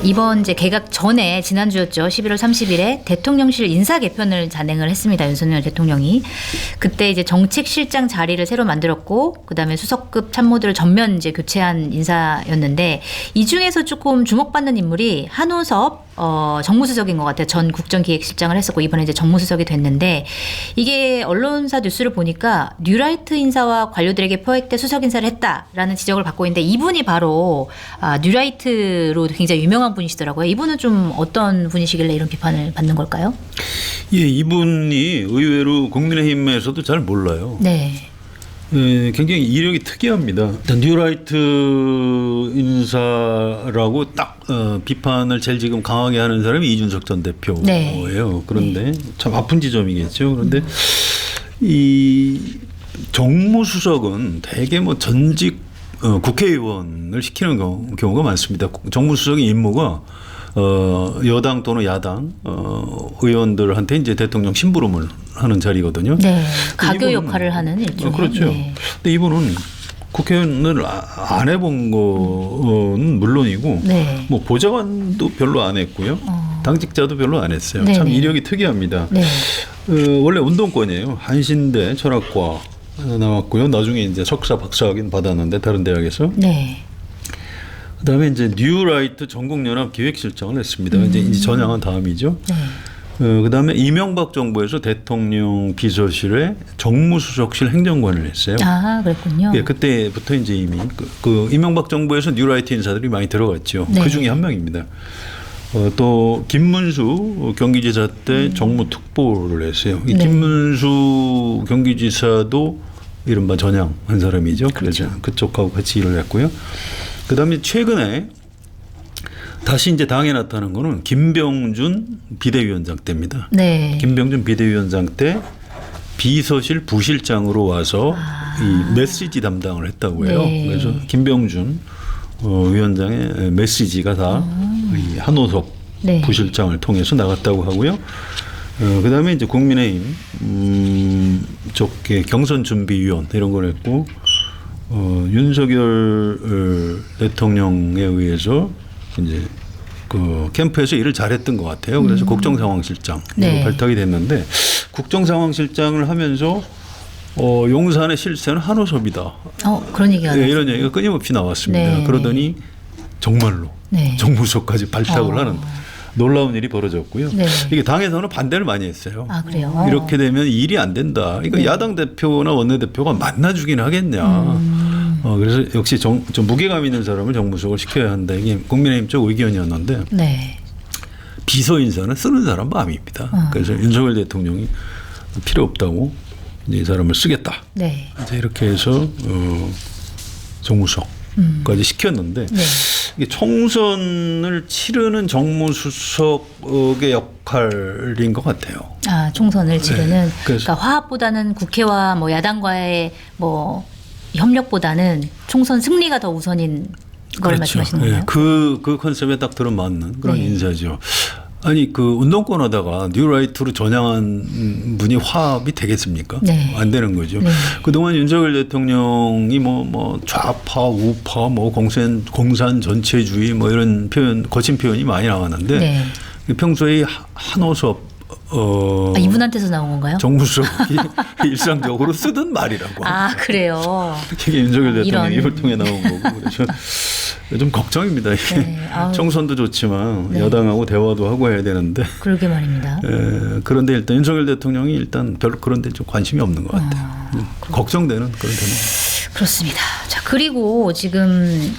이번 이제 개각 전에 지난주였죠. 11월 30일에 대통령실 인사 개편을 단행을 했습니다. 윤석열 대통령이. 그때 이제 정책실장 자리를 새로 만들었고 그다음에 수석급 참모들을 전면 이제 교체한 인사였는데 이 중에서 조금 주목받는 인물이 한호섭 정무수석인 것 같아요. 전 국정기획실장을 했었고 이번에 이제 정무수석이 됐는데 이게 언론사 뉴스를 보니까 뉴라이트 인사와 관료들에게 포획돼 수석 인사를 했다라는 지적을 받고 있는데 이분이 바로 뉴라이트로 굉장히 유명한 분이시더라고요. 이분은 좀 어떤 분이시길래 이런 비판을 받는 걸까요? 예, 이분이 의외로 국민의힘에서도 잘 몰라요. 네. 예, 굉장히 이력이 특이합니다. 뉴라이트 인사라고 딱 비판을 제일 지금 강하게 하는 사람이 이준석 전 대표예요. 네. 그런데 참 아픈 지점이겠죠. 그런데 이 정무수석은 대개 뭐 전직 국회의원을 시키는 경우가 많습니다. 정무수석의 임무가 여당 또는 야당 의원들한테 이제 대통령 심부름을 하는 자리거든요. 네. 가교 역할을 하는 일종의. 그렇죠. 네. 근데 이분은 국회의원을 안 해본 거는 물론이고 네. 뭐 보좌관도 별로 안 했고요. 당직자도 별로 안 했어요. 네네. 참 이력이 특이합니다. 네. 원래 운동권이에요. 한신대 철학과 나왔고요. 나중에 이제 석사 박사학위는 받았는데 다른 대학에서. 네. 그다음에 이제 뉴라이트 전국연합 기획실장을 했습니다. 이제 전향한 다음이죠. 네. 그다음에 이명박 정부에서 대통령 비서실에 정무수석실 행정관을 했어요. 아, 그랬군요. 예, 그때부터 이제 이미 그 이명박 정부에서 뉴라이트 인사들이 많이 들어갔죠. 네. 그 중에 한 명입니다. 또 김문수 경기지사 때 정무특보를 했어요. 이 네. 김문수 경기지사도 이른바 전향한 사람이죠. 그렇죠. 그래서 그쪽하고 같이 일을 했고요. 그다음에 최근에 다시 이제 당에 나타난 거는 김병준 비대위원장 때입니다. 네. 김병준 비대위원장 때 비서실 부실장으로 와서 이 메시지 담당을 했다고 해요. 네. 그래서 김병준 위원장의 메시지가 다 이 한호섭 네. 부실장을 통해서 나갔다고 하고요. 그다음에 이제 국민의힘 쪽에 경선준비위원 이런 걸 했고 윤석열 대통령에 의해서 이제 그 캠프에서 일을 잘했던 것 같아요. 그래서 국정상황실장으로 네. 발탁이 됐는데 국정상황실장을 하면서 용산의 실세는 한호섭이다. 그런 얘기가 네, 이런 얘기가 끊임없이 나왔습니다. 네. 그러더니 정말로 네. 정무수석까지 발탁을 하는 놀라운 일이 벌어졌고요. 네. 이게 당에서는 반대를 많이 했어요. 아, 그래요? 이렇게 되면 일이 안 된다. 이거 네. 야당 대표나 원내대표가 만나주긴 하겠냐. 그래서 역시 좀 무게감 있는 사람을 정무수석을 시켜야 한다. 이게 국민의힘 쪽 의견이었는데 네. 비서 인사는 쓰는 사람 마음입니다. 그래서 윤석열 대통령이 필요 없다고 이제 이 사람을 쓰겠다. 네. 이제 이렇게 해서 정무수석까지 시켰는데 네. 이게 총선을 치르는 정무수석의 역할인 것 같아요. 아, 총선을 치르는 네. 그래서- 그러니까 화합보다는 국회와 뭐 야당과의 뭐 협력보다는 총선 승리가 더 우선인 걸 말씀하시는 건가요? 예, 그 컨셉에 딱 들어맞는 그런 네. 인사죠. 아니 그 운동권 하다가 뉴라이트로 전향한 분이 화합이 되겠습니까? 네. 안 되는 거죠. 네. 그동안 윤석열 대통령이 뭐 좌파, 우파, 뭐 공산 전체주의 뭐 이런 표현 거친 표현이 많이 나왔는데 네. 평소에 한호섭 이분한테서 나온 건가요? 정무수석이 일상적으로 쓰던 말이라고. 아, 그래요. 이게 윤석열 대통령 이런. 입을 통해 나온 거고 그래서 좀 걱정입니다. 이게 네, 아우. 총선도 좋지만 네. 여당하고 대화도 하고 해야 되는데 그러게 말입니다. 그런데 일단 윤석열 대통령이 일단 별로 그런 데 좀 관심이 없는 것 같아요. 걱정되는 그런 대목. 그렇습니다. 자, 그리고 지금